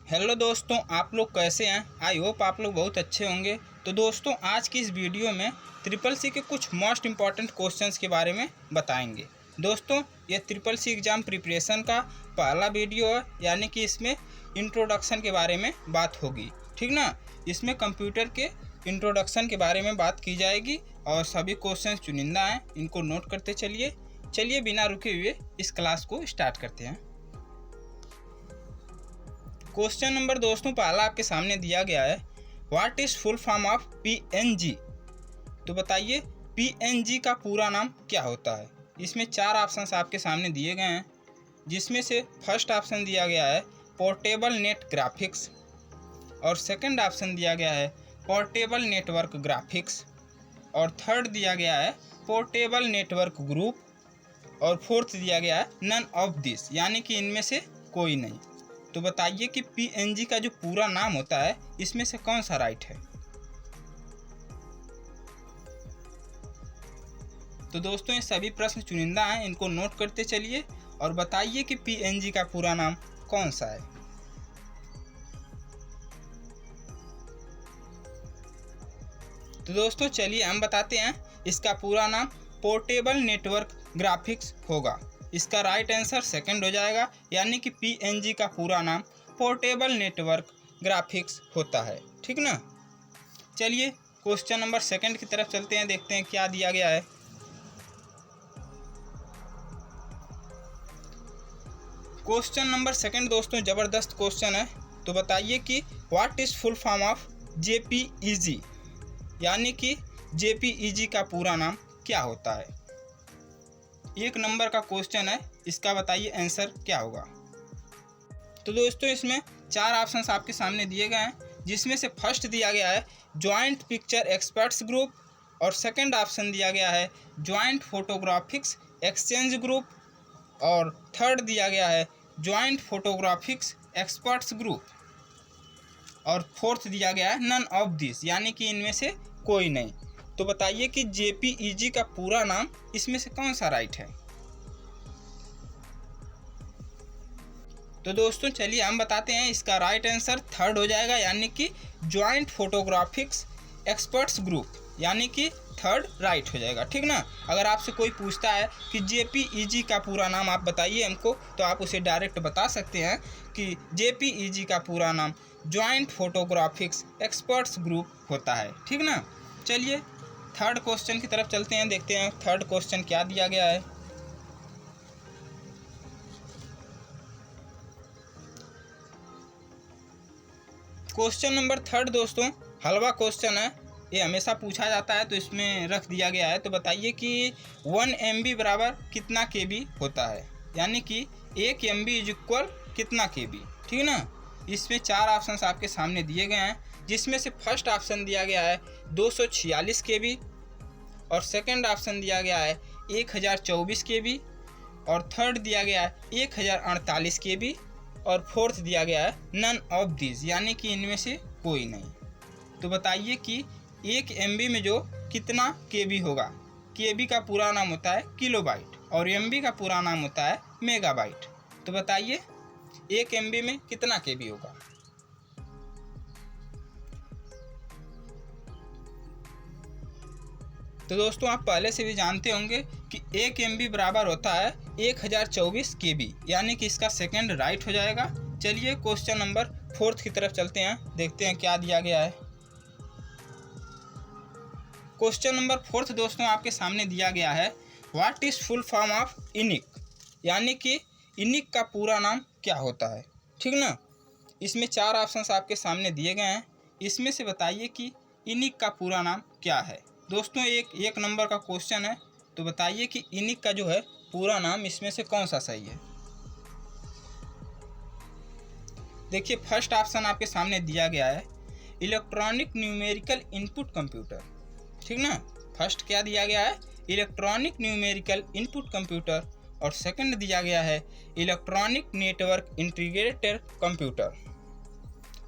Hello दोस्तों, आप लोग कैसे हैं। आई होप आप लोग बहुत अच्छे होंगे। तो दोस्तों, आज की इस वीडियो में ट्रिपल सी के कुछ मोस्ट इम्पॉर्टेंट क्वेश्चंस के बारे में बताएंगे। दोस्तों, ये ट्रिपल सी एग्ज़ाम प्रिपरेशन का पहला वीडियो है, यानी कि इसमें इंट्रोडक्शन के बारे में बात होगी, ठीक ना। इसमें कंप्यूटर के इंट्रोडक्शन के बारे में बात की जाएगी और सभी क्वेश्चन चुनिंदा हैं, इनको नोट करते चलिए बिना रुके हुए इस क्लास को स्टार्ट करते हैं। क्वेश्चन नंबर दोस्तों पहला आपके सामने दिया गया है, what is full form of PNG। तो बताइए PNG का पूरा नाम क्या होता है। इसमें 4 ऑप्शंस आपके सामने दिए गए हैं, जिसमें से फर्स्ट ऑप्शन दिया गया है पोर्टेबल नेट ग्राफिक्स, और सेकंड ऑप्शन दिया गया है पोर्टेबल नेटवर्क ग्राफिक्स, और थर्ड दिया गया है पोर्टेबल नेटवर्क ग्रुप, और फोर्थ दिया गया है नन ऑफ दिस, यानी कि इनमें से कोई नहीं। तो बताइए कि PNG का जो पूरा नाम होता है, इसमें से कौन सा राइट है। तो दोस्तों, ये सभी प्रश्न चुनिंदा हैं, इनको नोट करते चलिए और बताइए कि PNG का पूरा नाम कौन सा है। तो दोस्तों चलिए हम बताते हैं, इसका पूरा नाम पोर्टेबल नेटवर्क ग्राफिक्स होगा। इसका राइट आंसर सेकंड हो जाएगा, यानी कि PNG का पूरा नाम पोर्टेबल नेटवर्क ग्राफिक्स होता है, ठीक ना। चलिए क्वेश्चन नंबर सेकंड की तरफ चलते हैं, देखते हैं क्या दिया गया है। क्वेश्चन नंबर सेकंड दोस्तों ज़बरदस्त क्वेश्चन है। तो बताइए कि what is full form of JPEG, यानी कि JPEG का पूरा नाम क्या होता है। 1 नंबर का क्वेश्चन है, इसका बताइए आंसर क्या होगा। तो दोस्तों, इसमें 4 ऑप्शंस आपके सामने दिए गए हैं, जिसमें से फर्स्ट दिया गया है जॉइंट पिक्चर एक्सपर्ट्स ग्रुप, और सेकंड ऑप्शन दिया गया है जॉइंट फोटोग्राफिक्स एक्सचेंज ग्रुप, और थर्ड दिया गया है जॉइंट फोटोग्राफिक्स एक्सपर्ट्स ग्रुप, और फोर्थ दिया गया है नन ऑफ दिस, यानी कि इनमें से कोई नहीं। तो बताइए कि JPEG का पूरा नाम इसमें से कौन सा राइट है। तो दोस्तों चलिए हम बताते हैं, इसका राइट आंसर थर्ड हो जाएगा, यानी कि जॉइंट फोटोग्राफिक्स एक्सपर्ट्स ग्रुप, यानी कि थर्ड राइट हो जाएगा, ठीक ना। अगर आपसे कोई पूछता है कि JPEG का पूरा नाम आप बताइए हमको, तो आप उसे डायरेक्ट बता सकते हैं कि JPEG का पूरा नाम जॉइंट फोटोग्राफिक्स एक्सपर्ट्स ग्रुप होता है, ठीक ना। चलिए थर्ड क्वेश्चन की तरफ चलते हैं, देखते हैं थर्ड क्वेश्चन क्या दिया गया है। क्वेश्चन नंबर थर्ड दोस्तों हलवा क्वेश्चन है, ये हमेशा पूछा जाता है, तो इसमें रख दिया गया है। तो बताइए कि 1 MB बराबर कितना KB होता है, यानी कि 1 MB इज इक्वल कितना KB, ठीक ना। इसमें 4 ऑप्शंस आपके सामने दिए गए हैं, जिसमें से फर्स्ट ऑप्शन दिया गया है 246 KB, और सेकंड ऑप्शन दिया गया है 1024 KB, और थर्ड दिया गया है 1048 KB, और फोर्थ दिया गया है नन ऑफ दिस, यानी कि इनमें से कोई नहीं। तो बताइए कि 1 MB में जो कितना KB होगा। KB का पूरा नाम होता है किलोबाइट, और MB का पूरा नाम होता है मेगाबाइट। तो बताइए 1 MB में कितना KB होगा। तो दोस्तों, आप पहले से भी जानते होंगे कि 1 MB बराबर होता है 1024 KB, यानी कि इसका सेकंड राइट हो जाएगा। चलिए क्वेश्चन नंबर फोर्थ की तरफ चलते हैं, देखते हैं क्या दिया गया है। क्वेश्चन नंबर फोर्थ दोस्तों आपके सामने दिया गया है, what is full form of ENIAC, यानी कि इनिक का पूरा नाम क्या होता है, ठीक ना। इसमें 4 ऑप्शंस आपके सामने दिए गए हैं, इसमें से बताइए कि इनिक का पूरा नाम क्या है। दोस्तों एक नंबर का क्वेश्चन है, तो बताइए कि इनिक का जो है पूरा नाम इसमें से कौन सा सही है। देखिए फर्स्ट ऑप्शन आपके सामने दिया गया है इलेक्ट्रॉनिक न्यूमेरिकल इनपुट कंप्यूटर, ठीक ना। फर्स्ट क्या दिया गया है, इलेक्ट्रॉनिक न्यूमेरिकल इनपुट कंप्यूटर, और सेकंड दिया गया है इलेक्ट्रॉनिक नेटवर्क इंटीग्रेटेड कंप्यूटर,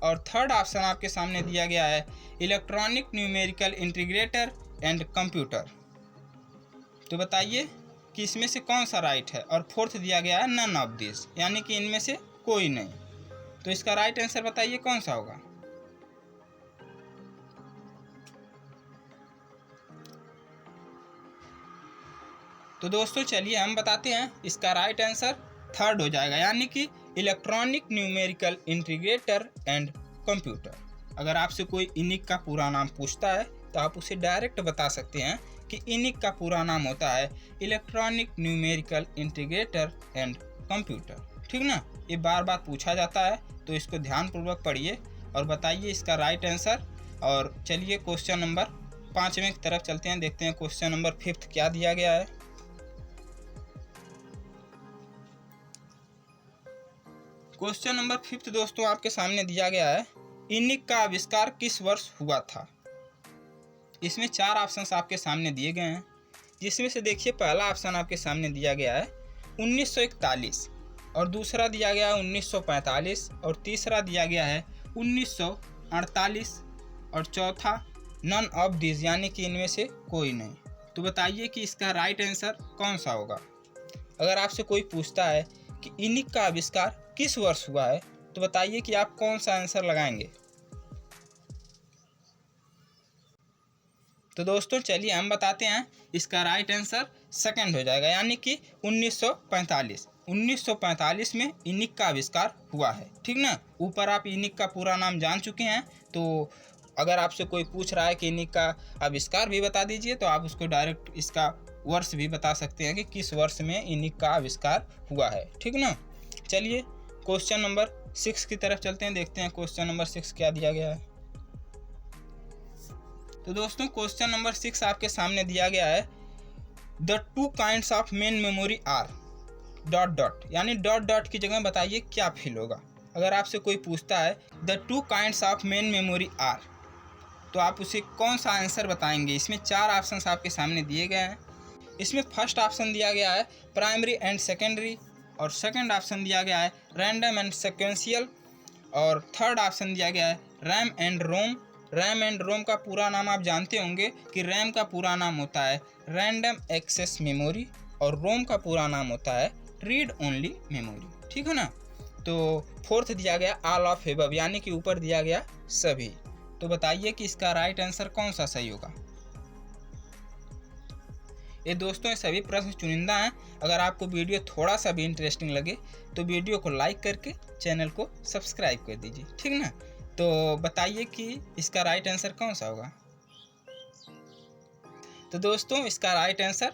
और थर्ड ऑप्शन आपके सामने दिया गया है electronic numerical integrator and computer. तो बताइए कि इसमें से कौन सा राइट है, और फोर्थ दिया गया है नन ऑफ दिस, यानी कि इनमें से कोई नहीं। तो इसका राइट आंसर बताइए कौन सा होगा। तो दोस्तों चलिए हम बताते हैं, इसका राइट आंसर थर्ड हो जाएगा, यानी कि electronic numerical integrator and computer. अगर आपसे कोई इनिक का पूरा नाम पूछता है तो आप उसे डायरेक्ट बता सकते हैं कि इनिक का पूरा नाम होता है electronic numerical integrator and computer. ठीक ना, ये बार बार पूछा जाता है, तो इसको ध्यानपूर्वक पढ़िए और बताइए इसका राइट आंसर। और चलिए क्वेश्चन नंबर 5वें की तरफ चलते हैं, देखते हैं क्वेश्चन नंबर 5 क्या दिया गया है। क्वेश्चन नंबर 5 दोस्तों आपके सामने दिया गया है, इनिक का आविष्कार किस वर्ष हुआ था। इसमें 4 ऑप्शंस आपके सामने दिए गए हैं, जिसमें से देखिए पहला ऑप्शन आपके सामने दिया गया है 1941, और दूसरा दिया गया है 1945, और तीसरा दिया गया है 1948, और चौथा नन ऑफ दिस, यानी कि इनमें से कोई नहीं। तो बताइए कि इसका राइट आंसर कौन सा होगा। अगर आपसे कोई पूछता है कि इनिक का आविष्कार किस वर्ष हुआ है, तो बताइए कि आप कौन सा आंसर लगाएंगे। तो दोस्तों चलिए हम बताते हैं, इसका राइट आंसर सेकंड हो जाएगा, यानी कि 1945। 1945 में इनिक का आविष्कार हुआ है। ठीक ना, ऊपर आप इनिक का पूरा नाम जान चुके हैं, तो अगर आपसे कोई पूछ रहा है कि इनिक का आविष्कार भी बता दीजिए, तो आप उसको डायरेक्ट इसका वर्ष भी बता सकते हैं कि किस वर्ष में इनिक का आविष्कार हुआ है। ठीक ना, चलिए क्वेश्चन नंबर 6 की तरफ चलते हैं, देखते हैं क्वेश्चन नंबर 6 क्या दिया गया है। तो दोस्तों क्वेश्चन नंबर 6 आपके सामने दिया गया है, the 2 kinds of main memory R dot dot, यानी डॉट डॉट की जगह बताइए क्या फील होगा। अगर आपसे कोई पूछता है the 2 kinds of main memory are, तो आप उसे कौन सा आंसर बताएंगे। इसमें 4 ऑप्शंस आपके सामने दिए गए हैं। इसमें फर्स्ट ऑप्शन दिया गया है प्राइमरी एंड सेकेंडरी, और सेकंड ऑप्शन दिया गया है रैंडम एंड सिक्वेंशियल, और थर्ड ऑप्शन दिया गया है RAM and ROM. RAM and ROM का पूरा नाम आप जानते होंगे कि रैम का पूरा नाम होता है रैंडम एक्सेस मेमोरी, और रोम का पूरा नाम होता है रीड ओनली मेमोरी। ठीक है ना, तो फोर्थ दिया गया ऑल ऑफ एबव, यानी कि ऊपर दिया गया सभी। तो बताइए कि इसका राइट आंसर कौन सा सही होगा। ये दोस्तों ये सभी प्रश्न चुनिंदा हैं। अगर आपको वीडियो थोड़ा सा भी इंटरेस्टिंग लगे तो वीडियो को लाइक करके चैनल को सब्सक्राइब कर दीजिए। ठीक ना, तो बताइए कि इसका राइट आंसर कौन सा होगा। तो दोस्तों इसका राइट आंसर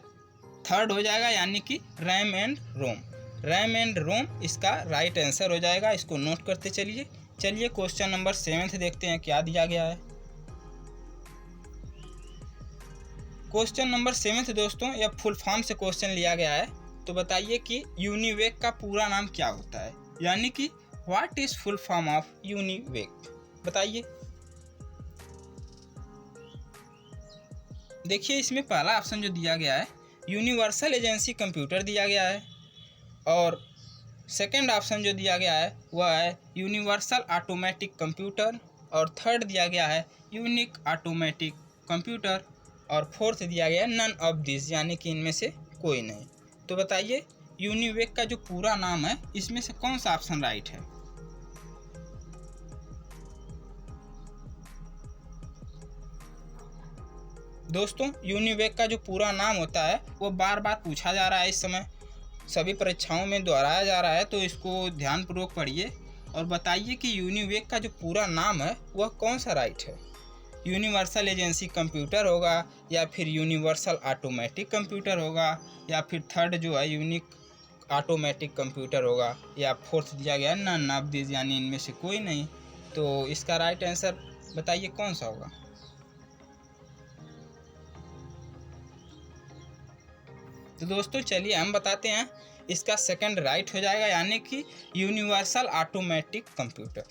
थर्ड हो जाएगा, यानी कि RAM and ROM. RAM and ROM इसका राइट आंसर हो जाएगा, इसको नोट करते चलिए। चलिए क्वेश्चन नंबर 7 देखते हैं क्या दिया गया है। क्वेश्चन नंबर 7 दोस्तों यह फुल फॉर्म से क्वेश्चन लिया गया है। तो बताइए कि यूनिवेक का पूरा नाम क्या होता है, यानी कि what is full form of UNIVAC, बताइए। देखिए इसमें पहला ऑप्शन जो दिया गया है यूनिवर्सल एजेंसी कंप्यूटर दिया गया है, और सेकंड ऑप्शन जो दिया गया है वह है यूनिवर्सल ऑटोमेटिक कंप्यूटर, और थर्ड दिया गया है यूनिक ऑटोमेटिक कंप्यूटर, और फोर्थ दिया गया है नन ऑफ दिस, यानी कि इनमें से कोई नहीं। तो बताइए यूनिवेक का जो पूरा नाम है इसमें से कौन सा ऑप्शन राइट है। दोस्तों यूनिवेक का जो पूरा नाम होता है वो बार बार पूछा जा रहा है, इस समय सभी परीक्षाओं में दोहराया जा रहा है, तो इसको ध्यानपूर्वक पढ़िए और बताइए कि यूनिवेक का जो पूरा नाम है वह कौन सा राइट है। यूनिवर्सल एजेंसी कंप्यूटर होगा, या फिर यूनिवर्सल ऑटोमेटिक कंप्यूटर होगा, या फिर थर्ड जो है यूनिक ऑटोमेटिक कंप्यूटर होगा, या फोर्थ दिया गया नन ऑफ दिस, यानी इनमें से कोई नहीं। तो इसका राइट आंसर बताइए कौन सा होगा। तो दोस्तों चलिए हम बताते हैं, इसका सेकंड राइट हो जाएगा, यानी कि यूनिवर्सल ऑटोमेटिक कंप्यूटर।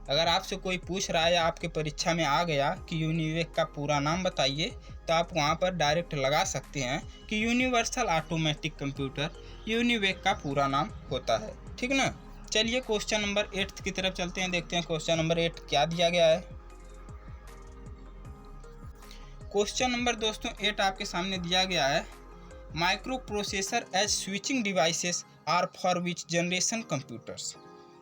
अगर आपसे कोई पूछ रहा है या आपके परीक्षा में आ गया कि यूनिवेक का पूरा नाम बताइए, तो आप वहां पर डायरेक्ट लगा सकते हैं कि यूनिवर्सल ऑटोमेटिक कंप्यूटर यूनिवेक का पूरा नाम होता है। ठीक ना, चलिए क्वेश्चन नंबर 8 की तरफ चलते हैं, देखते हैं क्वेश्चन नंबर 8 क्या दिया गया है। क्वेश्चन नंबर दोस्तों 8 आपके सामने दिया गया है, microprocessor as switching devices are for which generation computers,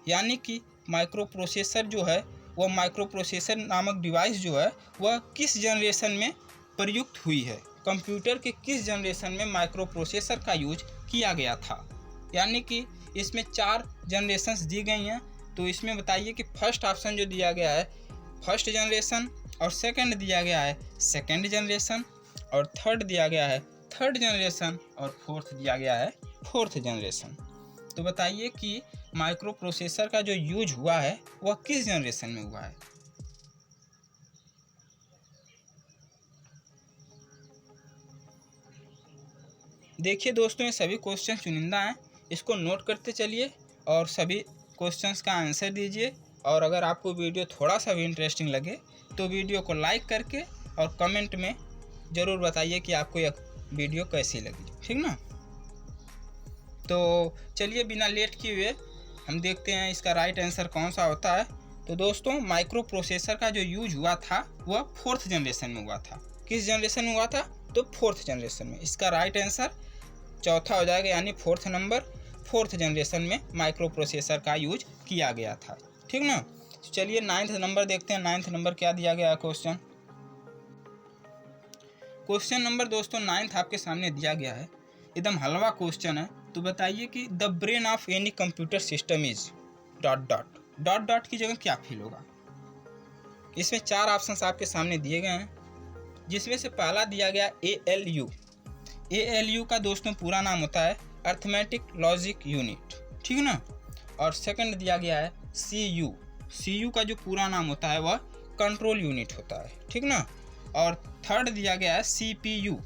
यानी कि माइक्रो प्रोसेसर जो है वह माइक्रो प्रोसेसर नामक डिवाइस जो है वह किस जनरेशन में प्रयुक्त हुई है, कंप्यूटर के किस जनरेशन में माइक्रो प्रोसेसर का यूज किया गया था। यानी कि इसमें 4 जनरेशन्स दी गई हैं। तो इसमें बताइए कि फर्स्ट ऑप्शन जो दिया गया है फर्स्ट जनरेशन, और सेकंड दिया गया है सेकंड जनरेशन, और थर्ड दिया गया है थर्ड जनरेशन, और फोर्थ दिया गया है फोर्थ जनरेशन। तो बताइए कि माइक्रो प्रोसेसर का जो यूज हुआ है वह किस जनरेशन में हुआ है। देखिए दोस्तों, ये सभी क्वेश्चन चुनिंदा हैं, इसको नोट करते चलिए और सभी क्वेश्चंस का आंसर दीजिए। और अगर आपको वीडियो थोड़ा सा भी इंटरेस्टिंग लगे तो वीडियो को लाइक करके और कमेंट में ज़रूर बताइए कि आपको यह वीडियो कैसी लगी, ठीक ना। तो चलिए बिना लेट किए हुए हम देखते हैं इसका राइट आंसर कौन सा होता है। तो दोस्तों, माइक्रो प्रोसेसर का जो यूज हुआ था वह फोर्थ जनरेशन में हुआ था। किस जनरेशन में हुआ था? तो फोर्थ जनरेशन में। इसका राइट आंसर चौथा हो जाएगा, यानी फोर्थ नंबर, फोर्थ जनरेशन में माइक्रो प्रोसेसर का यूज किया गया था, ठीक ना। चलिए 9th नंबर देखते हैं। 9th नंबर क्या दिया गया है क्वेश्चन। क्वेश्चन नंबर दोस्तों 9th आपके सामने दिया गया है, एकदम हलवा क्वेश्चन है। तो बताइए कि the brain of any computer system is dot dot dot dot की जगह क्या फील होगा। इसमें 4 ऑप्शंस आपके सामने दिए गए हैं, जिसमें से पहला दिया गया ALU। ALU का दोस्तों पूरा नाम होता है अर्थमेटिक लॉजिक यूनिट, ठीक ना। और सेकंड दिया गया है CU का जो पूरा नाम होता है वह कंट्रोल यूनिट होता है, ठीक ना। और थर्ड दिया गया है CPU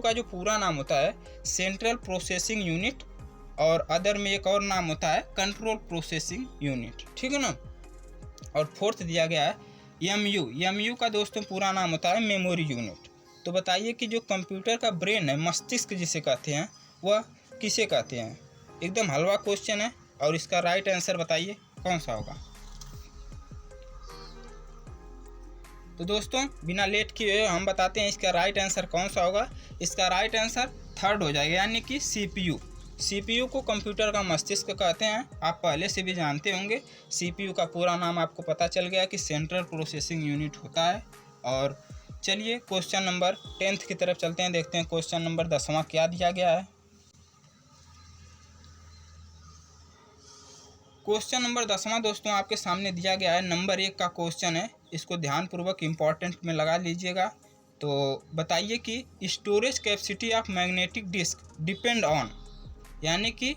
का जो पूरा नाम होता है सेंट्रल प्रोसेसिंग यूनिट, और अदर में एक और नाम होता है कंट्रोल प्रोसेसिंग यूनिट, ठीक है ना। और फोर्थ दिया गया है MU का दोस्तों पूरा नाम होता है मेमोरी यूनिट। तो बताइए कि जो कंप्यूटर का ब्रेन है, मस्तिष्क जिसे कहते हैं, वह किसे कहते हैं। एकदम हलवा क्वेश्चन है, और इसका राइट आंसर बताइए कौन सा होगा। तो दोस्तों बिना लेट किए हम बताते हैं इसका राइट आंसर कौन सा होगा। इसका राइट आंसर थर्ड हो जाएगा, यानी कि CPU को कंप्यूटर का मस्तिष्क कहते हैं। आप पहले से भी जानते होंगे। CPU का पूरा नाम आपको पता चल गया कि सेंट्रल प्रोसेसिंग यूनिट होता है। और चलिए क्वेश्चन नंबर 10th की तरफ चलते हैं, देखते हैं क्वेश्चन नंबर 10वां क्या दिया गया है। क्वेश्चन नंबर 10वां दोस्तों आपके सामने दिया गया है, नंबर 1 का क्वेश्चन है। इसको ध्यानपूर्वक इम्पॉर्टेंट में लगा लीजिएगा। तो बताइए कि storage capacity of magnetic disk depend on, यानी कि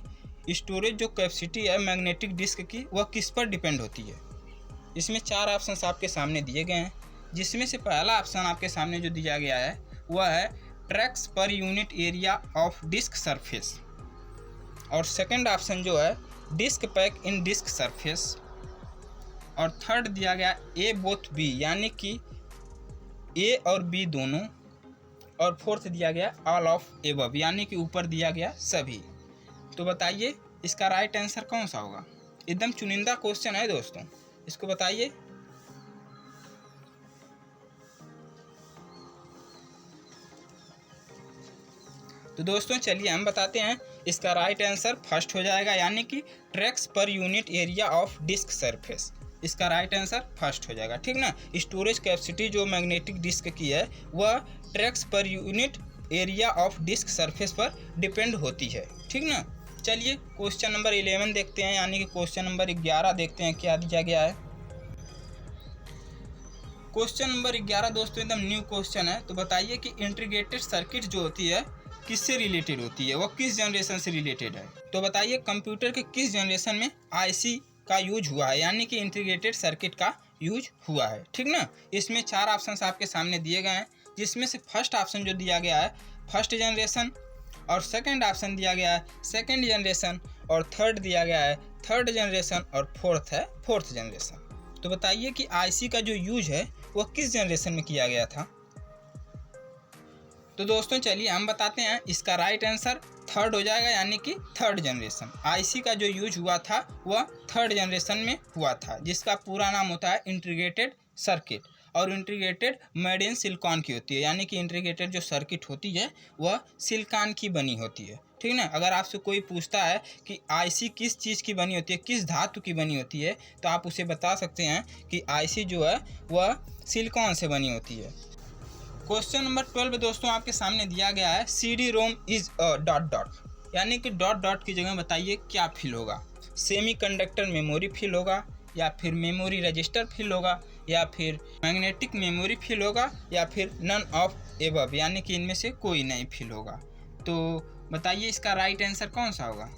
स्टोरेज जो कैपेसिटी है मैग्नेटिक डिस्क की वह किस पर डिपेंड होती है। इसमें 4 ऑप्शंस आपके सामने दिए गए हैं, जिसमें से पहला ऑप्शन आपके सामने जो दिया गया है वह है ट्रैक्स पर unit area of disk surface, और सेकंड ऑप्शन जो है disk pack in disk surface, और थर्ड दिया गया A बोथ B, यानी कि A और B दोनों, और फोर्थ दिया गया ऑल ऑफ एबव, यानी कि ऊपर दिया गया सभी। तो बताइए इसका राइट आंसर कौन सा होगा। एकदम चुनिंदा क्वेश्चन है दोस्तों, इसको बताइए। तो दोस्तों चलिए हम बताते हैं, इसका राइट आंसर फर्स्ट हो जाएगा, यानी कि ट्रैक्स पर unit area of disk surface. इसका राइट आंसर फर्स्ट हो जाएगा, ठीक ना। स्टोरेज कैपेसिटी जो मैग्नेटिक डिस्क की है वह ट्रैक्स पर unit area of disk surface पर डिपेंड होती है, ठीक ना। चलिए क्वेश्चन नंबर 11 देखते हैं, यानी कि क्वेश्चन नंबर 11 देखते हैं क्या दिया गया है। क्वेश्चन नंबर 11 दोस्तों एकदम न्यू क्वेश्चन है। तो बताइए कि इंटीग्रेटेड सर्किट जो होती है किससे रिलेटेड होती है, वो किस जनरेशन से रिलेटेड है। तो बताइए कंप्यूटर के किस जनरेशन में IC का यूज हुआ है, यानी कि इंटीग्रेटेड सर्किट का यूज हुआ है, ठीक ना। इसमें 4 ऑप्शंस आपके सामने दिए गए हैं, जिसमें से फर्स्ट ऑप्शन जो दिया गया है फर्स्ट जनरेशन, और सेकंड ऑप्शन दिया गया है सेकंड जनरेशन, और थर्ड दिया गया है थर्ड जनरेशन, और फोर्थ है फोर्थ जनरेशन। तो बताइए कि IC का जो यूज है वह किस जनरेशन में किया गया था। तो दोस्तों चलिए हम बताते हैं, इसका राइट आंसर थर्ड हो जाएगा, यानी कि थर्ड जनरेशन। IC का जो यूज हुआ था वह थर्ड जनरेशन में हुआ था, जिसका पूरा नाम होता है इंटीग्रेटेड सर्किट, और इंटीग्रेटेड मेड इन सिलिकॉन की होती है, यानी कि इंटीग्रेटेड जो सर्किट होती है वह सिलिकॉन की बनी होती है। ठीक ना। अगर आपसे कोई पूछता है कि आईसी किस चीज़ की बनी होती है, किस धातु की बनी होती है, तो आप उसे बता सकते हैं कि आईसी जो है वह सिलिकॉन से बनी होती है। क्वेश्चन नंबर 12 दोस्तों आपके सामने दिया गया है CD ROM is a dot dot, यानी कि डॉट डॉट की जगह बताइए क्या फिल होगा। सेमीकंडक्टर मेमोरी फिल होगा, या फिर मेमोरी रजिस्टर फिल होगा, या फिर मैग्नेटिक मेमोरी फिल होगा, या फिर नन ऑफ एबव, यानी कि इनमें से कोई नहीं फिल होगा। तो बताइए इसका राइट आंसर कौन सा होगा।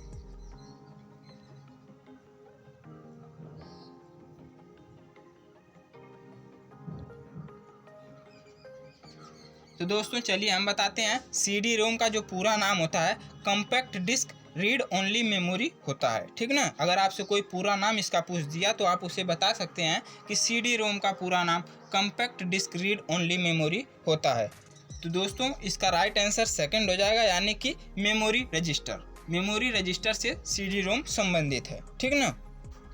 तो दोस्तों चलिए हम बताते हैं, CD रोम का जो पूरा नाम होता है compact disk read only memory होता है, ठीक ना। अगर आपसे कोई पूरा नाम इसका पूछ दिया तो आप उसे बता सकते हैं कि CD रोम का पूरा नाम compact disk read only memory होता है। तो दोस्तों इसका राइट आंसर सेकंड हो जाएगा, यानी कि मेमोरी रजिस्टर। मेमोरी रजिस्टर से CD रोम संबंधित है, ठीक ना।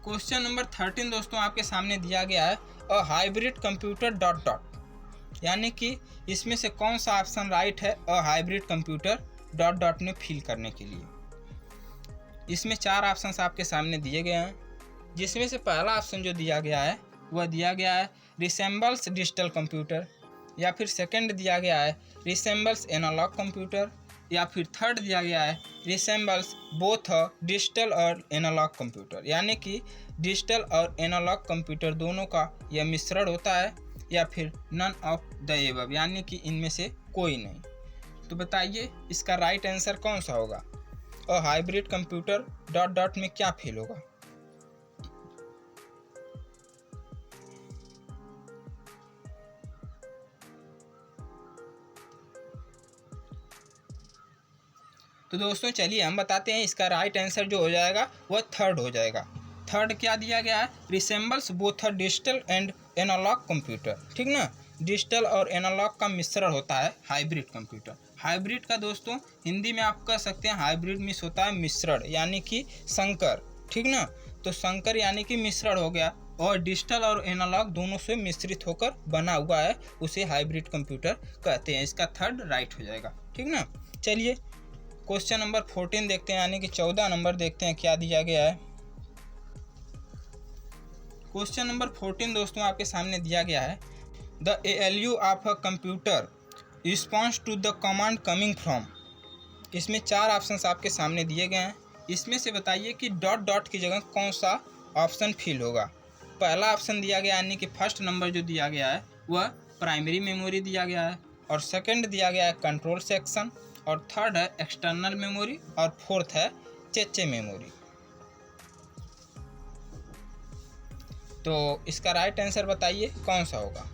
क्वेश्चन नंबर 13 दोस्तों आपके सामने दिया गया है a hybrid computer dot dot, यानी कि इसमें से कौन सा ऑप्शन राइट है a hybrid computer dot dot में फिल करने के लिए। इसमें 4 ऑप्शंस आपके सामने दिए गए हैं, जिसमें से पहला ऑप्शन जो दिया गया है वह दिया गया है रिसेंबल्स डिजिटल कंप्यूटर, या फिर सेकंड दिया गया है रिसेंबल्स एनालॉग कंप्यूटर, या फिर थर्ड दिया गया है रिसेंबल्स बोथ डिजिटल और एनालॉग कंप्यूटर, यानी कि डिजिटल और एनालॉग कंप्यूटर दोनों का यह मिश्रण होता है, या फिर नन ऑफ द एबव, यानी कि इनमें से कोई नहीं। तो बताइए इसका राइट आंसर कौन सा होगा। और हाइब्रिड कंप्यूटर डॉट डॉट में क्या फेल होगा। तो दोस्तों चलिए हम बताते हैं, इसका राइट आंसर जो हो जाएगा वह थर्ड हो जाएगा। थर्ड क्या दिया गया है, resembles both digital and analog computer, ठीक ना। डिजिटल और एनालॉग का मिश्रण होता है हाइब्रिड कंप्यूटर। हाइब्रिड का दोस्तों हिंदी में आप कह सकते हैं हाइब्रिड मीन्स होता है मिश्रण, यानी कि संकर, ठीक ना। तो संकर यानी कि मिश्रण हो गया, और डिजिटल और एनालॉग दोनों से मिश्रित होकर बना हुआ है, उसे हाइब्रिड कंप्यूटर कहते हैं। इसका थर्ड राइट हो जाएगा, ठीक ना। चलिए क्वेश्चन नंबर 14 देखते हैं, यानी कि 14 नंबर देखते हैं क्या दिया गया है। क्वेश्चन नंबर 14 दोस्तों आपके सामने दिया गया है the ALU of a computer response to the command coming from. इसमें 4 ऑप्शंस आपके सामने दिए गए हैं, इसमें से बताइए कि डॉट डॉट की जगह कौन सा ऑप्शन फिल होगा। पहला ऑप्शन दिया गया, यानी कि फर्स्ट नंबर जो दिया गया है वह प्राइमरी मेमोरी दिया गया है, और सेकंड दिया गया है कंट्रोल सेक्शन, और थर्ड है एक्सटर्नल मेमोरी, और फोर्थ है चेचे मेमोरी। तो इसका राइट आंसर बताइए कौन सा होगा।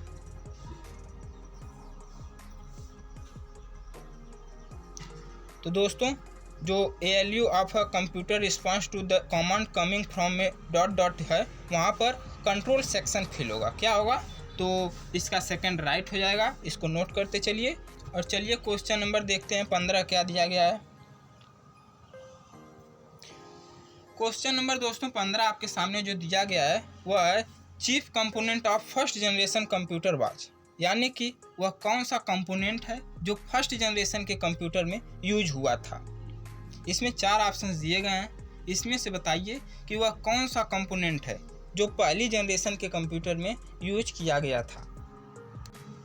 तो दोस्तों जो ALU of a computer response to the command coming from में डॉट डॉट है, वहाँ पर कंट्रोल सेक्शन फिल होगा। क्या होगा, तो इसका सेकंड राइट हो जाएगा। इसको नोट करते चलिए। और चलिए क्वेश्चन नंबर देखते हैं 15 क्या दिया गया है। क्वेश्चन नंबर दोस्तों 15 आपके सामने जो दिया गया है वह है chief component of first generation computer was, यानी कि वह कौन सा कंपोनेंट है जो फर्स्ट जनरेशन के कंप्यूटर में यूज हुआ था। इसमें 4 ऑप्शंस दिए गए हैं, इसमें से बताइए कि वह कौन सा कंपोनेंट है जो पहली जनरेशन के कंप्यूटर में यूज किया गया था।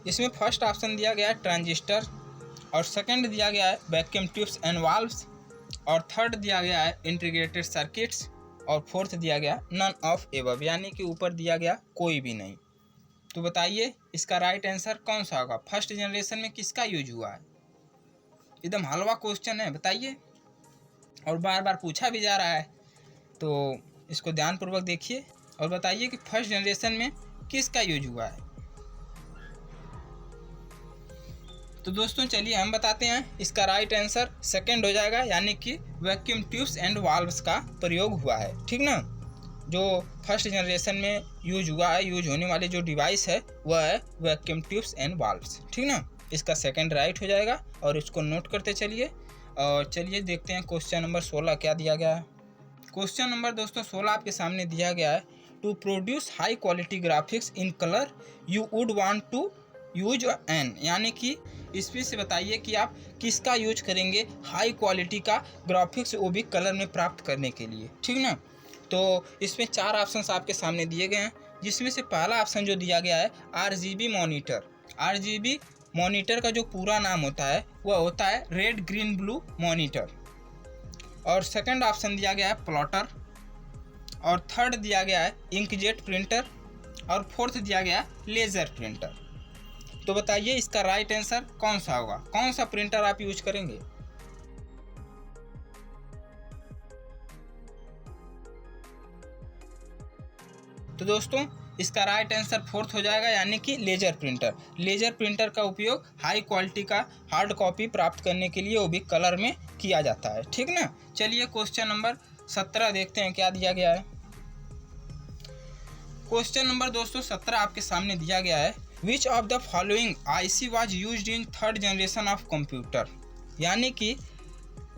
इसमें फर्स्ट ऑप्शन दिया गया है ट्रांजिस्टर, और सेकंड दिया गया है वैक्यूम ट्यूब्स एंड वाल्व्स, और थर्ड दिया गया है इंटीग्रेटेड सर्किट्स, और फोर्थ दिया गया नन ऑफ एबव, यानी कि ऊपर दिया गया कोई भी नहीं। तो बताइए इसका राइट आंसर कौन सा होगा, फर्स्ट जनरेशन में किसका यूज हुआ है। एकदम हलवा क्वेश्चन है, बताइए, और बार बार पूछा भी जा रहा है, तो इसको ध्यानपूर्वक देखिए और बताइए कि फर्स्ट जनरेशन में किसका यूज हुआ है। तो दोस्तों चलिए हम बताते हैं, इसका राइट आंसर सेकंड हो जाएगा, यानी कि वैक्यूम ट्यूब्स एंड वाल्व्स का प्रयोग हुआ है, ठीक ना। जो फर्स्ट जनरेशन में यूज हुआ है, यूज होने वाले जो डिवाइस है वह है वैक्यूम ट्यूब्स एंड वाल्व्स, ठीक ना। इसका सेकंड राइट हो जाएगा, और इसको नोट करते चलिए। और चलिए देखते हैं क्वेश्चन नंबर 16 क्या दिया गया है। क्वेश्चन नंबर दोस्तों 16 आपके सामने दिया गया है to produce high quality graphics in colour you would want to use an, यानी कि इसमें से बताइए कि आप किसका यूज करेंगे हाई क्वालिटी का ग्राफिक्स वो भी कलर में प्राप्त करने के लिए, ठीक ना। तो इसमें 4 ऑप्शंस आपके सामने दिए गए हैं, जिसमें से पहला ऑप्शन जो दिया गया है RGB मॉनिटर। RGB मॉनिटर का जो पूरा नाम होता है वह होता है रेड ग्रीन ब्लू मॉनिटर। और सेकंड ऑप्शन दिया गया है प्लॉटर, और थर्ड दिया गया है इंकजेट प्रिंटर, और फोर्थ दिया गया है लेज़र प्रिंटर। तो बताइए इसका राइट आंसर कौन सा होगा, कौन सा प्रिंटर आप यूज करेंगे। तो दोस्तों इसका राइट आंसर फोर्थ हो जाएगा, यानी कि लेजर प्रिंटर। लेजर प्रिंटर का उपयोग हाई क्वालिटी का हार्ड कॉपी प्राप्त करने के लिए वो भी कलर में किया जाता है, ठीक ना। चलिए क्वेश्चन नंबर 17 देखते हैं क्या दिया गया है। क्वेश्चन नंबर दोस्तों 17 आपके सामने दिया गया है, which of the following IC was used in third generation of computer, यानी कि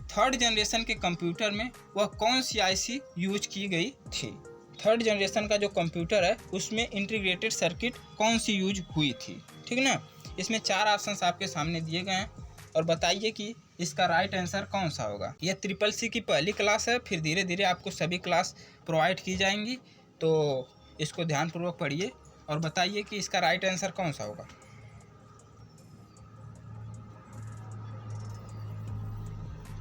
थर्ड जनरेशन के कंप्यूटर में वह कौन सी IC यूज की गई थी। थर्ड जनरेशन का जो कंप्यूटर है उसमें इंटीग्रेटेड सर्किट कौन सी यूज हुई थी, ठीक ना। इसमें 4 ऑप्शंस आपके सामने दिए गए हैं, और बताइए कि इसका राइट आंसर कौन सा होगा। यह CCC की पहली क्लास है, फिर धीरे धीरे आपको सभी क्लास प्रोवाइड की जाएंगी, तो इसको ध्यानपूर्वक पढ़िए और बताइए कि इसका राइट आंसर कौन सा होगा।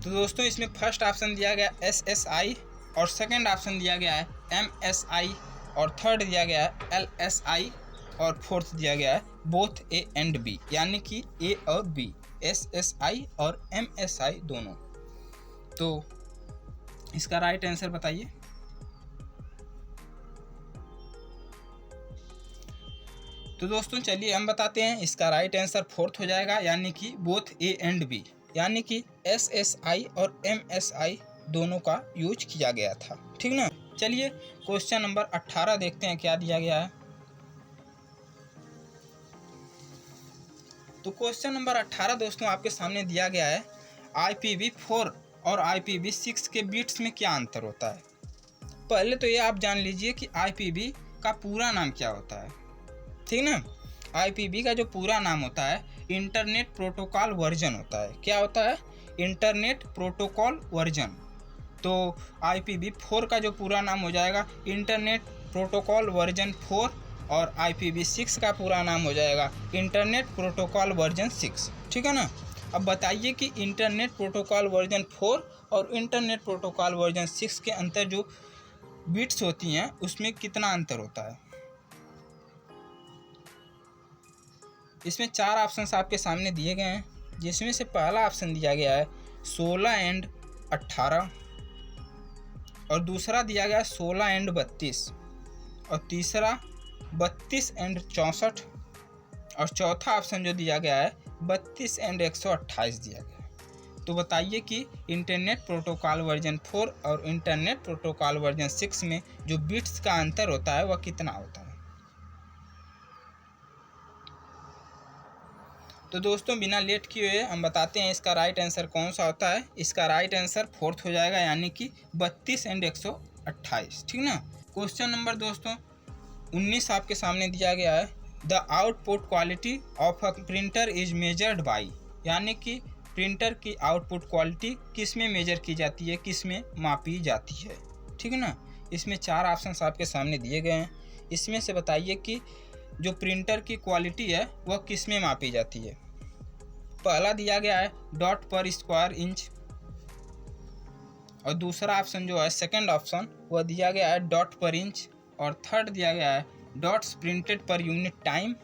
तो दोस्तों इसमें फर्स्ट ऑप्शन दिया गया SSI, और सेकंड ऑप्शन दिया गया है MSI, और थर्ड दिया गया है LSI, और फोर्थ दिया गया है बोथ A एंड B, यानी कि A और B, SSI और MSI दोनों। तो इसका राइट आंसर बताइए। तो दोस्तों चलिए हम बताते हैं, इसका राइट आंसर फोर्थ हो जाएगा, यानी कि बोथ A एंड B, यानी कि SSI और MSI दोनों का यूज किया गया था, ठीक ना। चलिए क्वेश्चन नंबर 18 देखते हैं क्या दिया गया है। तो क्वेश्चन नंबर 18 दोस्तों आपके सामने दिया गया है, IPv4 और IPv6 के बिट्स में क्या अंतर होता है। पहले तो ये आप जान लीजिए कि IPv का पूरा नाम क्या होता है, ठीक ना। IPv का जो पूरा नाम होता है इंटरनेट प्रोटोकॉल वर्जन होता है। क्या होता है? Internet protocol version. तो IPv4 का जो पूरा नाम हो जाएगा इंटरनेट प्रोटोकॉल वर्जन 4, और IPv6 का पूरा नाम हो जाएगा इंटरनेट प्रोटोकॉल वर्जन 6, ठीक है ना। अब बताइए कि इंटरनेट प्रोटोकॉल वर्जन 4 और इंटरनेट प्रोटोकॉल वर्जन 6 के अंतर जो बिट्स होती हैं उसमें कितना अंतर होता है। इसमें 4 ऑप्शंस आपके सामने दिए गए हैं, जिसमें से पहला ऑप्शन दिया गया है 16 एंड 18, और दूसरा दिया गया 16 एंड 32, और तीसरा 32 एंड 64, और चौथा ऑप्शन जो दिया गया है 32 एंड 128 दिया गया है। तो बताइए कि इंटरनेट प्रोटोकॉल वर्जन 4 और इंटरनेट प्रोटोकॉल वर्जन 6 में जो बिट्स का अंतर होता है वह कितना होता है। तो दोस्तों बिना लेट किए हुए हम बताते हैं इसका राइट आंसर कौन सा होता है। इसका राइट आंसर फोर्थ हो जाएगा, यानी कि 32 एंड 128, ठीक ना। क्वेश्चन नंबर दोस्तों 19 आपके सामने दिया गया है, the output quality of a printer is measured by, यानी कि प्रिंटर की आउटपुट क्वालिटी किस में मेजर की जाती है, किस में मापी जाती है, ठीक है ना। इसमें 4 ऑप्शंस आपके सामने दिए गए हैं, इसमें से बताइए कि जो प्रिंटर की क्वालिटी है वह किस में मापी जाती है। पहला दिया गया है डॉट पर स्क्वायर इंच, और दूसरा ऑप्शन जो है सेकंड ऑप्शन वह दिया गया है डॉट पर इंच, और थर्ड दिया गया है dots printed per unit time,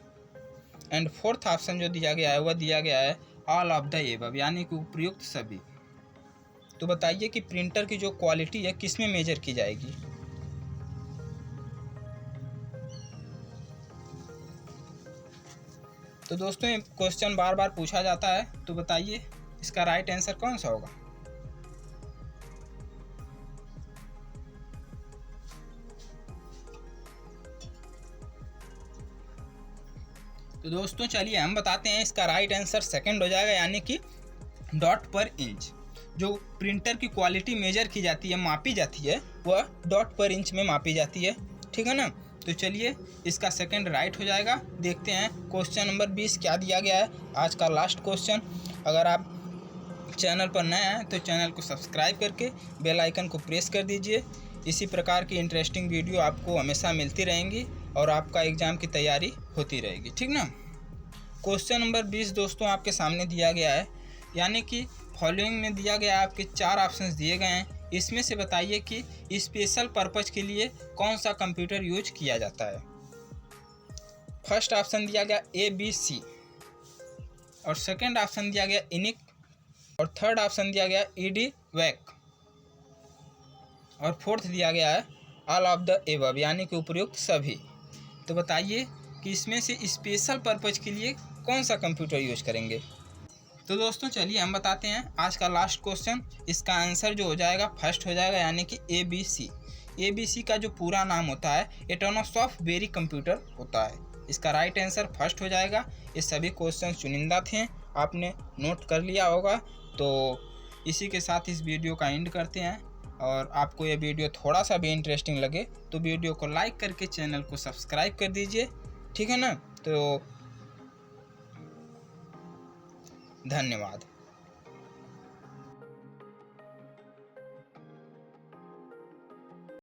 and fourth option जो दिया गया है वह दिया गया है ऑल ऑफ द एबव, यानी कि उपयुक्त सभी। तो बताइए कि प्रिंटर की जो क्वालिटी है किस में मेजर की जाएगी। तो दोस्तों ये क्वेश्चन बार बार पूछा जाता है, तो बताइए इसका राइट आंसर कौन सा होगा। तो दोस्तों चलिए हम बताते हैं, इसका राइट आंसर सेकंड हो जाएगा, यानी कि डॉट पर इंच। जो प्रिंटर की क्वालिटी मेजर की जाती है, मापी जाती है, वह डॉट पर इंच में मापी जाती है, ठीक है ना। तो चलिए इसका सेकंड राइट हो जाएगा। देखते हैं क्वेश्चन नंबर 20 क्या दिया गया है, आज का लास्ट क्वेश्चन। अगर आप चैनल पर नए हैं तो चैनल को सब्सक्राइब करके बेल आइकन को प्रेस कर दीजिए। इसी प्रकार की इंटरेस्टिंग वीडियो आपको हमेशा मिलती रहेंगी और आपका एग्ज़ाम की तैयारी होती रहेगी, ठीक ना। क्वेश्चन नंबर 20 दोस्तों आपके सामने दिया गया है, यानी कि फॉलोइंग में दिया गया है, आपके 4 ऑप्शंस दिए गए हैं। इसमें से बताइए कि स्पेशल पर्पज़ के लिए कौन सा कंप्यूटर यूज किया जाता है। फर्स्ट ऑप्शन दिया गया ABC, और सेकंड ऑप्शन दिया गया ENIAC, और थर्ड ऑप्शन दिया गया EDVAC, और फोर्थ दिया गया है ऑल ऑफ द एबव, यानी कि उपयुक्त सभी। तो बताइए कि इसमें से स्पेशल पर्पज़ के लिए कौन सा कंप्यूटर यूज करेंगे। तो दोस्तों चलिए हम बताते हैं आज का लास्ट क्वेश्चन। इसका आंसर जो हो जाएगा फर्स्ट हो जाएगा, यानी कि ABC। ABC का जो पूरा नाम होता है एटॉनमस ऑफ वेरी कंप्यूटर होता है। इसका राइट आंसर फर्स्ट हो जाएगा। ये सभी क्वेश्चन चुनिंदा थे, आपने नोट कर लिया होगा। तो इसी के साथ इस वीडियो का एंड करते हैं, और आपको ये वीडियो थोड़ा सा भी इंटरेस्टिंग लगे तो वीडियो को लाइक करके चैनल को सब्सक्राइब कर दीजिए, ठीक है ना। तो धन्यवाद।